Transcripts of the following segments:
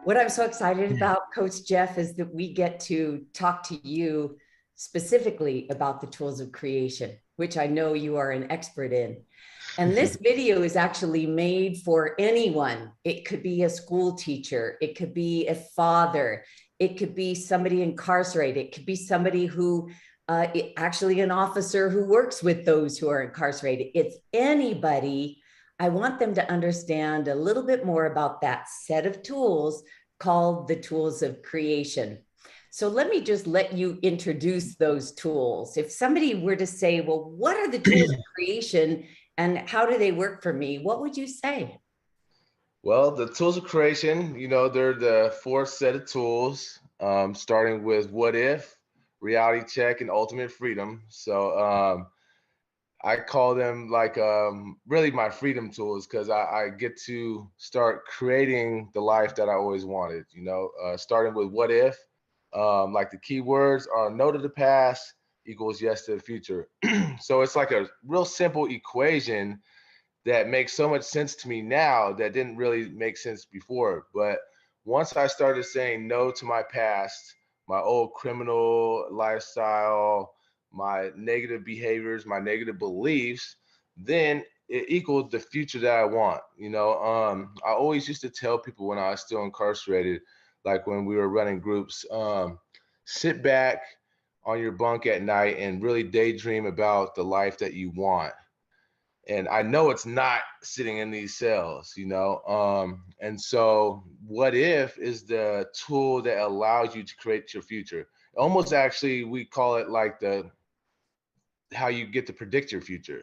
What I'm so excited about, Coach Jeff, is that we get to talk to you specifically about the tools of creation, which I know you are an expert in. And this video is actually made for anyone. It could be a school teacher, it could be a father, it could be somebody incarcerated, it could be somebody who actually an officer who works with those who are incarcerated. It's anybody. I want them to understand a little bit more about that set of tools called the tools of creation. So let me just let you introduce those tools. If somebody were to say, well, what are the tools of creation and how do they work for me? What would you say? Well, the tools of creation, they're the fourth set of tools, starting with what if, reality check, and ultimate freedom. So I call them like really my freedom tools because I get to start creating the life that I always wanted, starting with what if, like the keywords are no to the past equals yes to the future. So it's like a real simple equation that makes so much sense to me now that didn't really make sense before. But once I started saying no to my past, my old criminal lifestyle, my negative behaviors, my negative beliefs, then it equaled the future that I want. I always used to tell people when I was still incarcerated, like when we were running groups, sit back on your bunk at night and really daydream about the life that you want. And I know it's not sitting in these cells, and so what if is the tool that allows you to create your future. Almost actually we call it like the how you get to predict your future.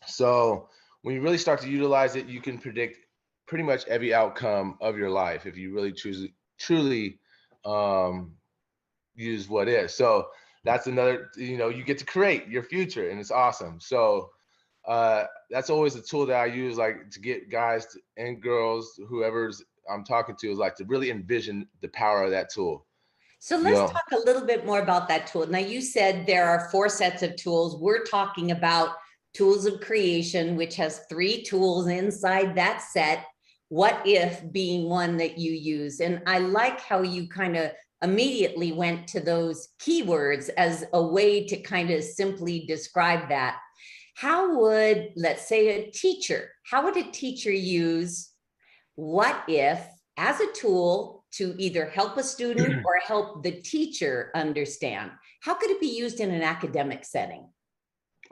So when you really start to utilize it, you can predict pretty much every outcome of your life if you really truly um, use what is. So that's another, you get to create your future, and it's awesome. So that's always a tool that I use, like to get guys and girls, whoever's I'm talking to, is like to really envision the power of that tool. So You let's know, talk a little bit more about that tool. Now, you said there are four sets of tools. We're talking about tools of creation, which has three tools inside that set. What if being one that you use? And I like how you kind of immediately went to those keywords as a way to kind of simply describe that. How would, let's say, how would a teacher use what if as a tool to either help a student or help the teacher understand? How could it be used in an academic setting?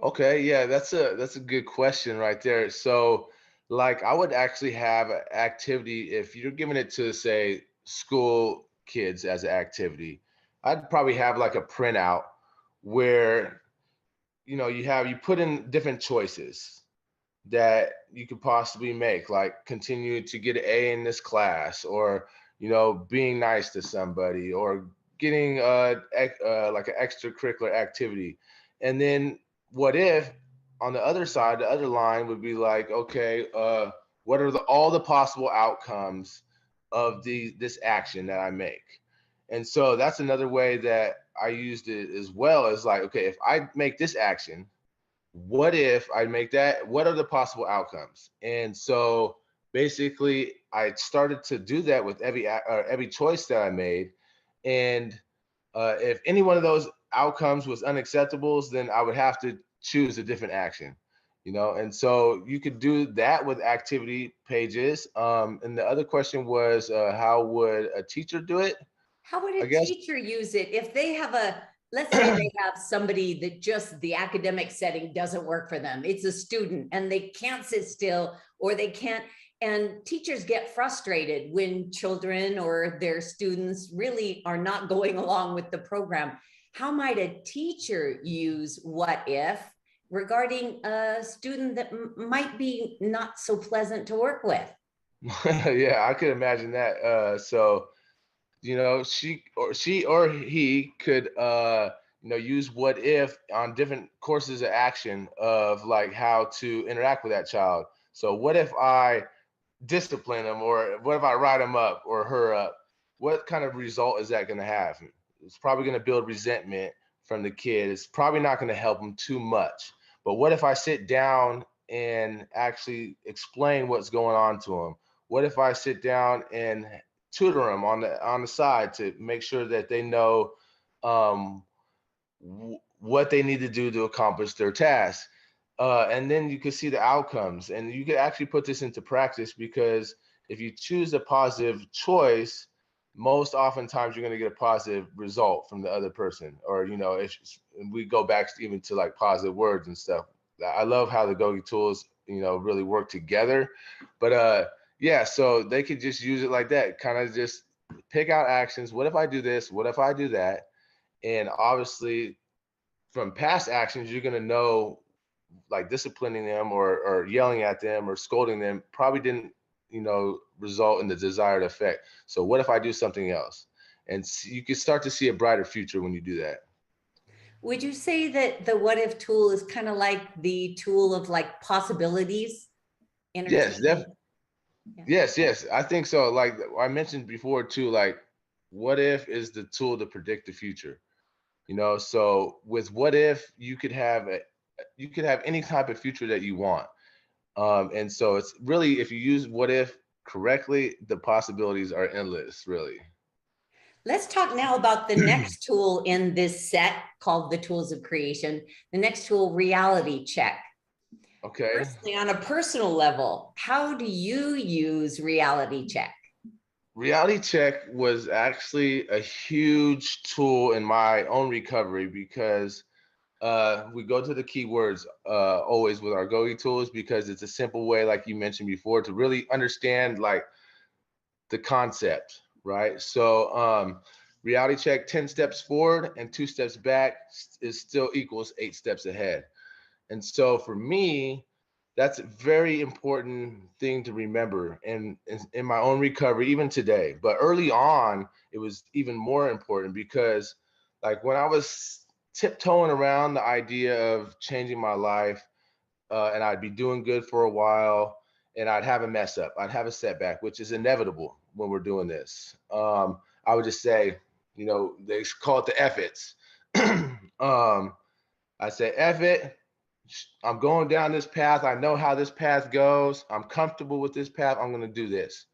okay, yeah, that's a good question right there. So, like, I would actually have an activity if you're giving it to, say, school kids as an activity. I'd probably have like a printout where you put in different choices that you could possibly make, like continue to get an A in this class, or being nice to somebody, or getting like an extracurricular activity. And then what if on the other side, the other line would be like, okay, what are all the possible outcomes of this action that I make? And so that's another way that I used it as well, as like, okay, if I make this action, what if I make that? What are the possible outcomes? And so basically, I started to do that with every choice that I made. And if any one of those outcomes was unacceptable, then I would have to choose a different action. And so you could do that with activity pages. And the other question was, how would a teacher do it? How would I a guess. teacher use it if they have let's say they have somebody that just the academic setting doesn't work for them? It's a student and they can't sit still or they can't. And teachers get frustrated when children or their students really are not going along with the program. How might a teacher use what if regarding a student that might be not so pleasant to work with? Yeah, I could imagine that. So she or he could use what if on different courses of action of like how to interact with that child. So what if I discipline them, or what if I write them up or her up? What kind of result is that going to have? It's probably going to build resentment from the kid. It's probably not going to help them too much. But what if I sit down and actually explain what's going on to them? What if I sit down and tutor them on the side to make sure that they know um, what they need to do to accomplish their task. And then you can see the outcomes, and you can actually put this into practice, because if you choose a positive choice, most oftentimes you're going to get a positive result from the other person. Or, if we go back even to like positive words and stuff, I love how the Gogi tools, really work together. But yeah, so they could just use it like that, kind of just pick out actions. What if I do this? What if I do that? And obviously, from past actions, you're going to know, like disciplining them or yelling at them or scolding them probably didn't, result in the desired effect. So what if I do something else? And you can start to see a brighter future when you do that. Would you say that the what if tool is kind of like the tool of like possibilities, Yes, entertainment? Yeah. yes, I think so. Like I mentioned before too, like what if is the tool to predict the future. So with what if, you could have any type of future that you want. And so it's really, if you use what if correctly, the possibilities are endless, really. Let's talk now about the next tool in this set called the tools of creation. The next tool, reality check. Okay. Personally, on a personal level, how do you use reality check? Reality check was actually a huge tool in my own recovery, because we go to the keywords always with our Gogi tools, because it's a simple way, like you mentioned before, to really understand like the concept, right? So reality check, 10 steps forward and 2 steps back is still equals 8 steps ahead. And so for me, that's a very important thing to remember in my own recovery, even today. But early on, it was even more important, because like when I was tiptoeing around the idea of changing my life, and I'd be doing good for a while, and I'd have a mess up, I'd have a setback, which is inevitable when we're doing this. I would just say, they call it the F it's. I say, F it. I'm going down this path. I know how this path goes. I'm comfortable with this path. I'm going to do this.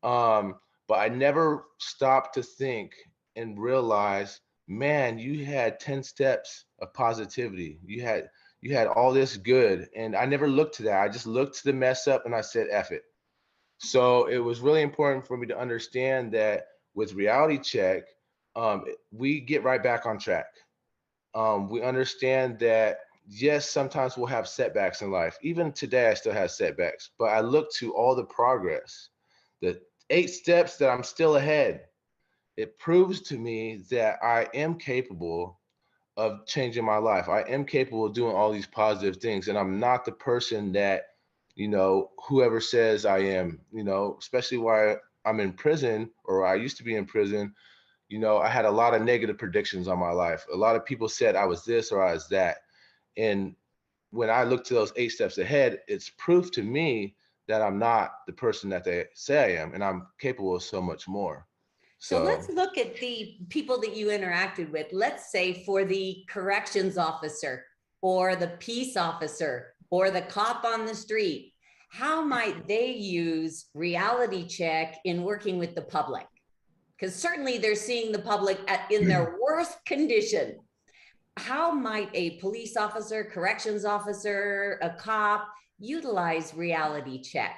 But I never stopped to think and realize, man, you had 10 steps of positivity. You had all this good. And I never looked to that. I just looked to the mess up and I said, F it. So it was really important for me to understand that with reality check, we get right back on track. We understand that, yes, sometimes we'll have setbacks in life. Even today, I still have setbacks, but I look to all the progress, the 8 steps that I'm still ahead. It proves to me that I am capable of changing my life. I am capable of doing all these positive things, and I'm not the person that, whoever says I am, especially while I'm in prison, or I used to be in prison. I had a lot of negative predictions on my life. A lot of people said I was this or I was that. And when I look to those 8 steps ahead, it's proof to me that I'm not the person that they say I am, and I'm capable of so much more. So So, let's look at the people that you interacted with. Let's say for the corrections officer or the peace officer or the cop on the street, how might they use reality check in working with the public? Because certainly they're seeing the public in their worst condition. How might a police officer, corrections officer, a cop utilize reality check?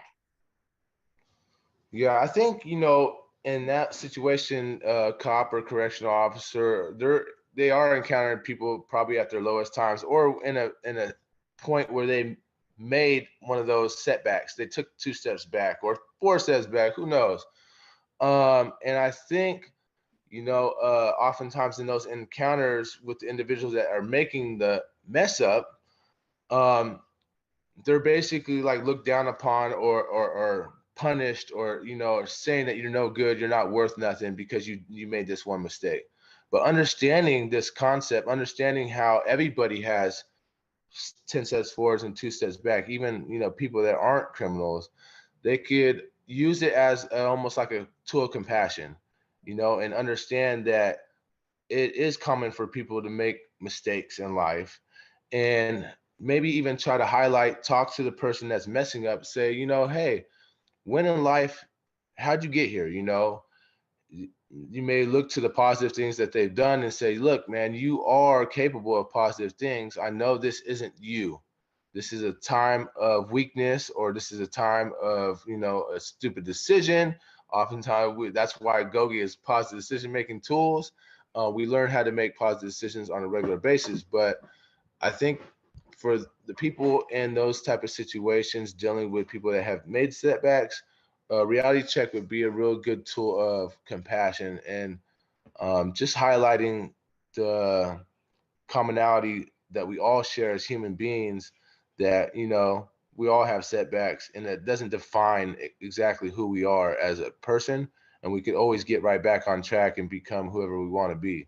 yeah, I think, in that situation, cop or correctional officer, they are encountering people probably at their lowest times, or in a point where they made one of those setbacks. They took 2 steps back or 4 steps back, who knows? And I think, oftentimes in those encounters with the individuals that are making the mess up, um, they're basically like looked down upon, or punished, or saying that you're no good, you're not worth nothing because you made this one mistake. But understanding this concept, understanding how everybody has 10 steps forwards and 2 steps back, even people that aren't criminals, they could use it as almost like a tool of compassion, and understand that it is common for people to make mistakes in life, and maybe even try to talk to the person that's messing up, say, hey, when in life, how'd you get here? you may look to the positive things that they've done and say, look, man, you are capable of positive things. I know this isn't you. This is a time of weakness, or this is a time of, a stupid decision. Oftentimes, that's why Gogi is positive decision making tools. We learn how to make positive decisions on a regular basis. But I think for the people in those type of situations, dealing with people that have made setbacks, reality check would be a real good tool of compassion, and just highlighting the commonality that we all share as human beings, that we all have setbacks, and that doesn't define exactly who we are as a person, and we could always get right back on track and become whoever we want to be.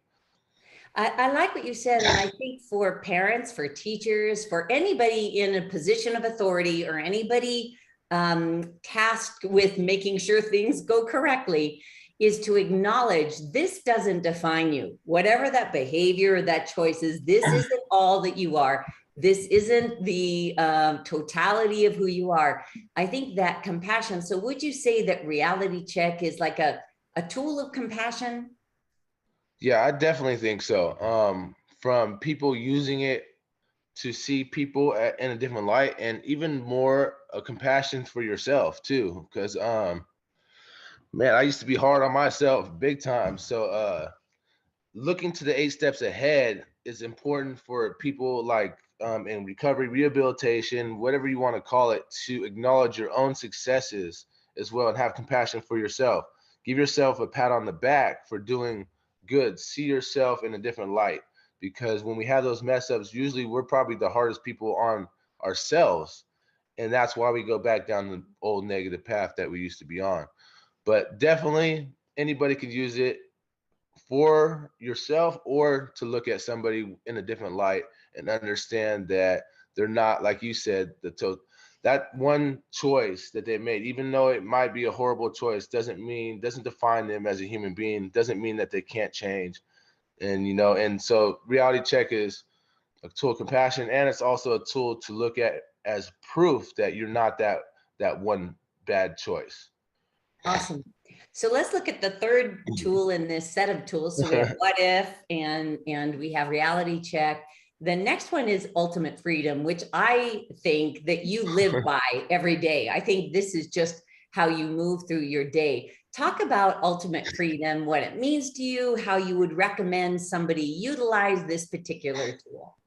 I like what you said. And I think for parents, for teachers, for anybody in a position of authority, or anybody tasked with making sure things go correctly, is to acknowledge this doesn't define you. Whatever that behavior, that choice is, this isn't all that you are. This isn't the totality of who you are. I think that compassion. So would you say that reality check is like a tool of compassion? Yeah, I definitely think so. From people using it to see people in a different light, and even more a compassion for yourself too. Because man, I used to be hard on myself big time. So looking to the 8 steps ahead is important for people like in recovery, rehabilitation, whatever you want to call it, to acknowledge your own successes as well and have compassion for yourself. Give yourself a pat on the back for doing good. See yourself in a different light, because when we have those mess ups, usually we're probably the hardest people on ourselves. And that's why we go back down the old negative path that we used to be on. But definitely anybody could use it for yourself, or to look at somebody in a different light and understand that they're not, like you said, that one choice that they made, even though it might be a horrible choice, doesn't define them as a human being, doesn't mean that they can't change. And so reality check is a tool of compassion, and it's also a tool to look at as proof that you're not that one bad choice. Awesome. So let's look at the third tool in this set of tools. So we have what if, and we have reality check. The next one is ultimate freedom, which I think that you live by every day. I think this is just how you move through your day. Talk about ultimate freedom, what it means to you, how you would recommend somebody utilize this particular tool.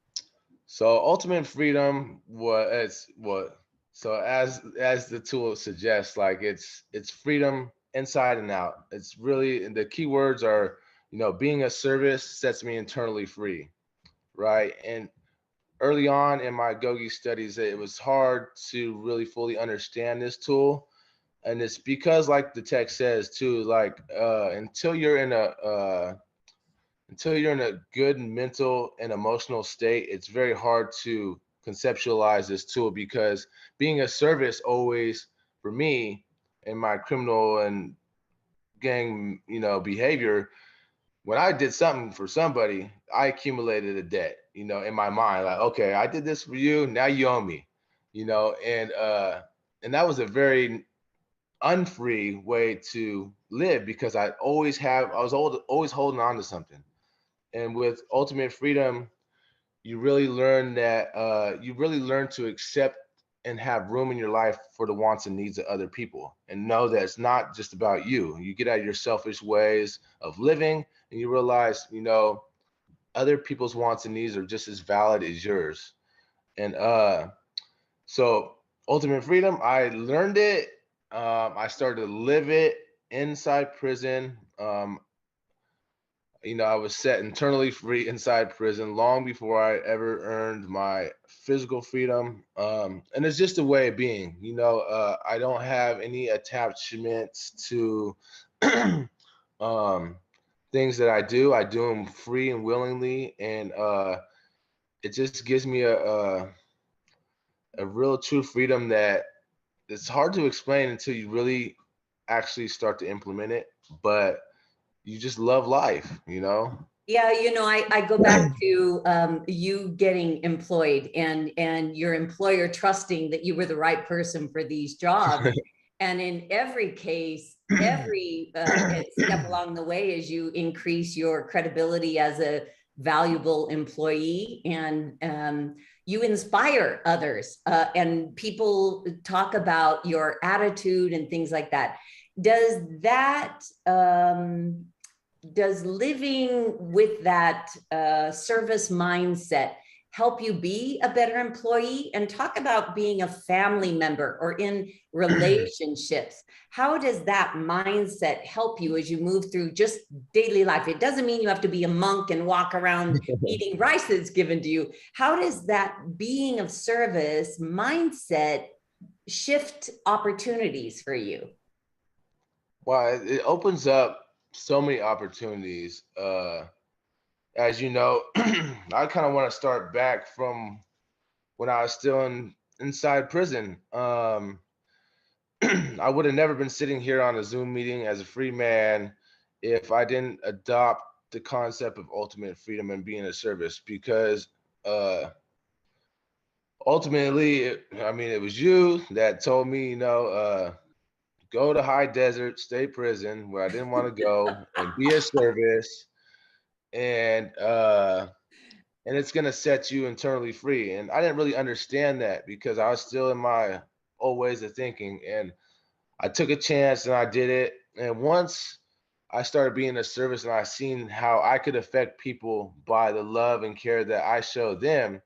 So ultimate freedom so as the tool suggests, like it's freedom inside and out. It's really, the key words are, being a service sets me internally free, right? And early on in my Gogi studies, it was hard to really fully understand this tool. And it's because, like the text says too, like until you're in a good mental and emotional state, it's very hard to conceptualize this tool, because being a service always, for me, in my criminal and gang, behavior, when I did something for somebody, I accumulated a debt, in my mind, like, okay, I did this for you, now you owe me, and that was a very unfree way to live, because I was always holding on to something. And with ultimate freedom, you really learn to accept and have room in your life for the wants and needs of other people, and know that it's not just about you. You get out of your selfish ways of living, and you realize, other people's wants and needs are just as valid as yours. And so ultimate freedom, I learned it. I started to live it inside prison. I was set internally free inside prison long before I ever earned my physical freedom. And it's just a way of being. I don't have any attachments to things that I do. I do them free and willingly, and it just gives me a real true freedom that it's hard to explain until you really actually start to implement it. But you just love life. Yeah, I go back to you getting employed, and your employer trusting that you were the right person for these jobs. And in every case, every step along the way, as you increase your credibility as a valuable employee, and you inspire others, and people talk about your attitude and things like that. Does that does living with that service mindset help you be a better employee? And talk about being a family member or in relationships. How does that mindset help you as you move through just daily life? It doesn't mean you have to be a monk and walk around eating rice that's given to you. How does that being of service mindset shift opportunities for you? Well, it opens up so many opportunities. As you know, I kind of want to start back from when I was still inside prison. I would have never been sitting here on a Zoom meeting as a free man if I didn't adopt the concept of ultimate freedom and being of service. Because uh, ultimately, I mean, it was you that told me, go to high desert state prison where I didn't want to go and be of service, and it's gonna set you internally free. And I didn't really understand that because I was still in my old ways of thinking. And I took a chance and I did it. And once I started being of service and I seen how I could affect people by the love and care that I showed them,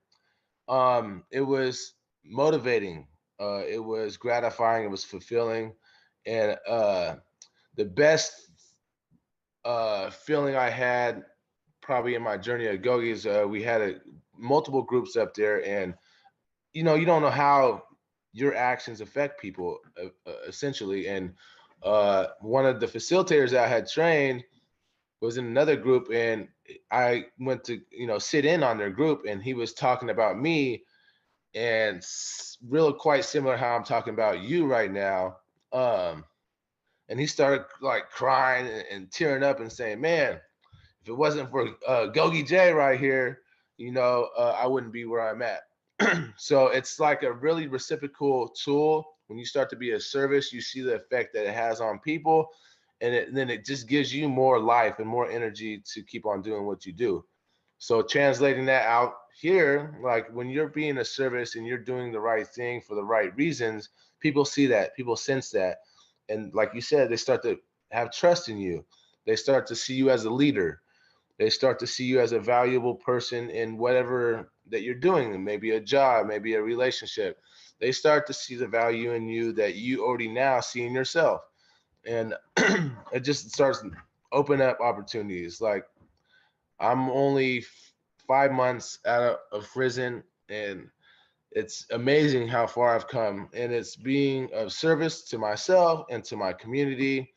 it was motivating. It was gratifying. It was fulfilling. And the best feeling I had probably in my journey at Gogi is we had multiple groups up there, and you don't know how your actions affect people essentially. And one of the facilitators that I had trained was in another group, and I went to sit in on their group, and he was talking about me, and real quite similar how I'm talking about you right now. And he started like crying and tearing up and saying, "Man, if it wasn't for Gogi J right here, I wouldn't be where I'm at." So it's like a really reciprocal tool. When you start to be a service, you see the effect that it has on people, and then it just gives you more life and more energy to keep on doing what you do. So translating that out here, like when you're being a service and you're doing the right thing for the right reasons, people see that, people sense that. And like you said, they start to have trust in you. They start to see you as a leader. They start to see you as a valuable person in whatever that you're doing, maybe a job, maybe a relationship. They start to see the value in you that you already now see in yourself. And it just starts to open up opportunities. Like I'm only 5 months out of prison, and it's amazing how far I've come. And it's being of service to myself and to my community.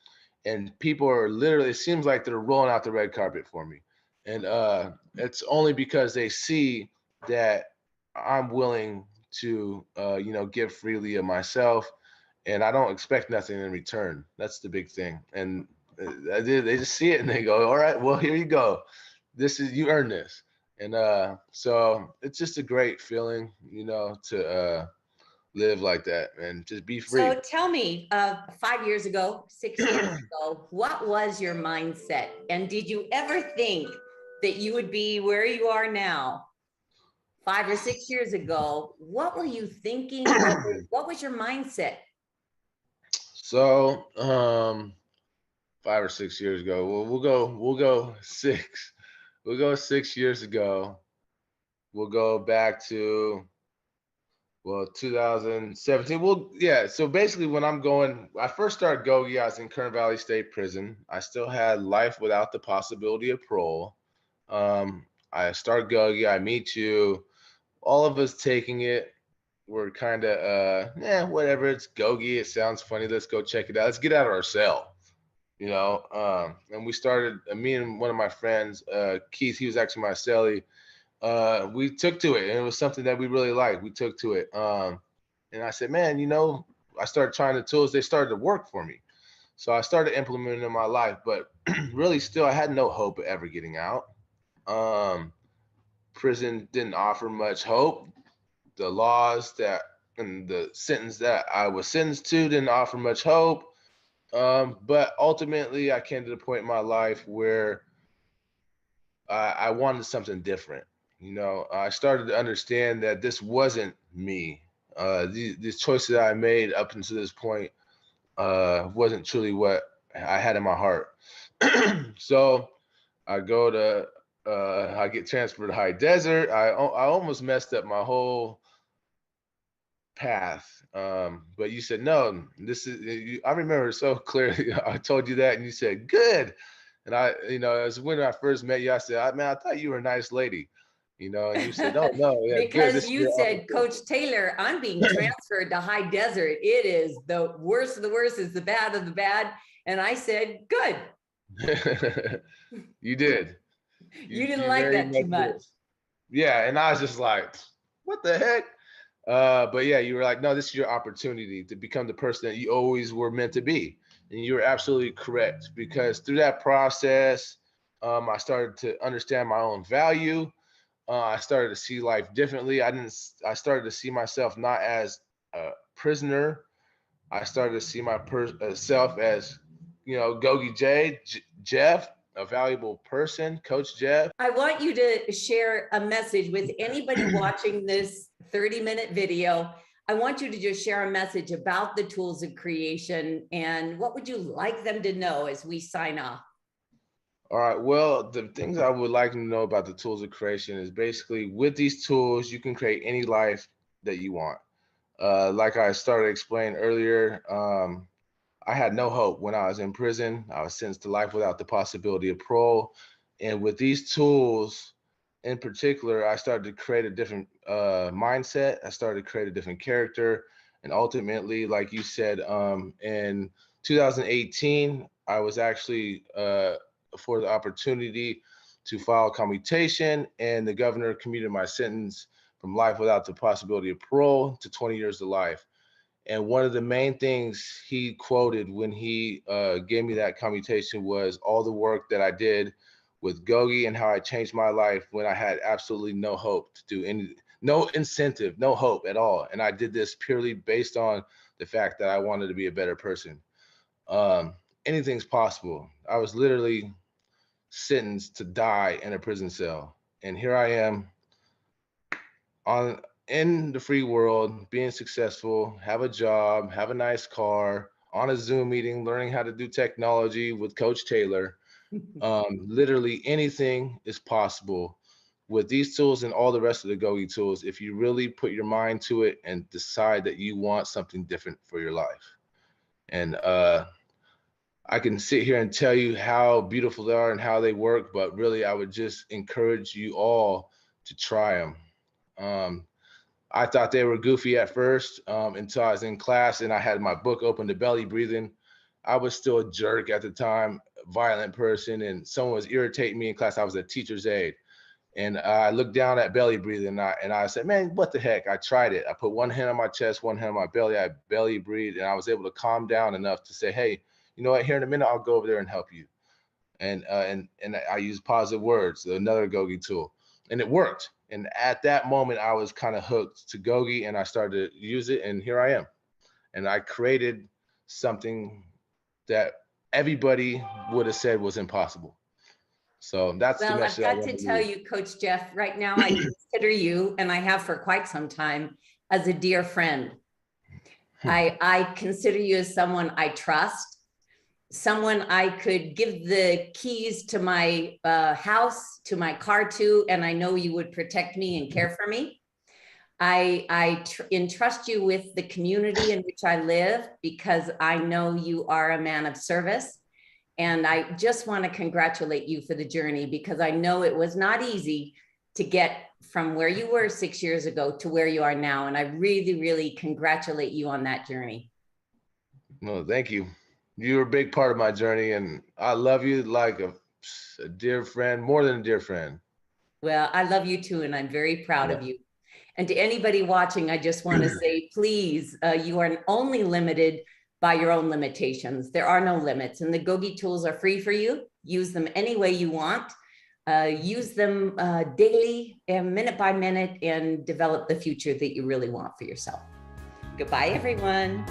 And people are literally, it seems like they're rolling out the red carpet for me. And it's only because they see that I'm willing to, give freely of myself, and I don't expect nothing in return. That's the big thing. And they just see it and they go, "All right, well, here you go. This is, you earn this." And so it's just a great feeling, to live like that and just be free. So tell me, 5 years ago, 6 years ago, what was your mindset? And did you ever think that you would be where you are now? 5 or 6 years ago, what were you thinking? What was your mindset? So 5 or 6 years ago, well, we'll go six. We'll go 6 years ago. We'll go back to, well, 2017. Well, yeah. So basically, when I first started Gogi, I was in Kern Valley State Prison. I still had life without the possibility of parole. I start Gogi. I meet you. All of us taking it. We're kind of, whatever. It's Gogi. It sounds funny. Let's go check it out. Let's get out of our cell. And we started. Me and one of my friends, Keith. He was actually my cellie. We took to it, and it was something that we really liked. We took to it. And I said, man, I started trying the tools. They started to work for me. So I started implementing in my life, but really still, I had no hope of ever getting out. Prison didn't offer much hope. The laws that and the sentence that I was sentenced to didn't offer much hope. But ultimately, I came to the point in my life where I wanted something different. You know, I started to understand that this wasn't me. These choices that I made up until this point wasn't truly what I had in my heart. So I go to, I get transferred to high desert. I almost messed up my whole path. But you said, no, this is, I remember so clearly. I told you that and you said, good. And I, you know, as when I first met you, I said, man, I thought you were a nice lady, you know, and you said, oh, no, yeah, good. This Because is you your said, opportunity. Coach Taylor, I'm being transferred to high desert. It is the worst of the worst is the bad of the bad. And I said, good. You did. You didn't You like very that too much much. did. Yeah. And I was just like, what the heck? But yeah, you were like, no, this is your opportunity to become the person that you always were meant to be. And you were absolutely correct because through that process, I started to understand my own value. I started to see life differently. I started to see myself not as a prisoner. I started to see self as, you know, Gogi Jeff, a valuable person, Coach Jeff. I want you to share a message with anybody watching this 30-minute video. I want you to just share a message about the tools of creation and what would you like them to know as we sign off? All right. Well, the things I would like to know about the tools of creation is basically with these tools, you can create any life that you want. Like I started explaining earlier, I had no hope when I was in prison. I was sentenced to life without the possibility of parole. And with these tools in particular, I started to create a different mindset. I started to create a different character. And ultimately, like you said, in 2018, I was actually afforded the opportunity to file a commutation, and the governor commuted my sentence from life without the possibility of parole to 20 years to life. And one of the main things he quoted when he gave me that commutation was all the work that I did with Gogi and how I changed my life when I had absolutely no hope to do any, no incentive, no hope at all. And I did this purely based on the fact that I wanted to be a better person. Um, Anything's possible. I was literally sentenced to die in a prison cell. And here I am on in the free world, being successful, have a job, have a nice car, on a Zoom meeting, learning how to do technology with Coach Taylor. Literally anything is possible with these tools and all the rest of the Gogi tools if you really put your mind to it and decide that you want something different for your life. And I can sit here and tell you how beautiful they are and how they work, but really I would just encourage you all to try them. Um, I thought they were goofy at first until I was in class and I had my book open to belly breathing. I was still a jerk at the time, violent person, and someone was irritating me in class. I was a teacher's aide. And I looked down at belly breathing and I said, man, what the heck? I tried it. I put one hand on my chest, one hand on my belly. I belly breathed and I was able to calm down enough to say, hey, you know what? Here in a minute, I'll go over there and help you. And I use positive words, another Gogi tool, and it worked. And at that moment, I was kind of hooked to Gogi, and I started to use it, and here I am. And I created something that everybody would have said was impossible. So that's the Well, I've message I got want to to tell leave. you, Coach Jeff, right now I consider you, and I have for quite some time, as a dear friend. I consider you as someone I trust, someone I could give the keys to my house, to my car to, and I know you would protect me and care for me. I entrust you with the community in which I live because I know you are a man of service. And I just want to congratulate you for the journey because I know it was not easy to get from where you were 6 years ago to where you are now. And I really, really congratulate you on that journey. No, thank you. You're a big part of my journey, and I love you like a dear friend, more than a dear friend. Well, I love you too, and I'm very proud Yeah. of you. And to anybody watching, I just want to say, please, you are only limited by your own limitations. There are no limits, and the Gogi tools are free for you. Use them any way you want. Use them daily and minute by minute and develop the future that you really want for yourself. Goodbye, everyone.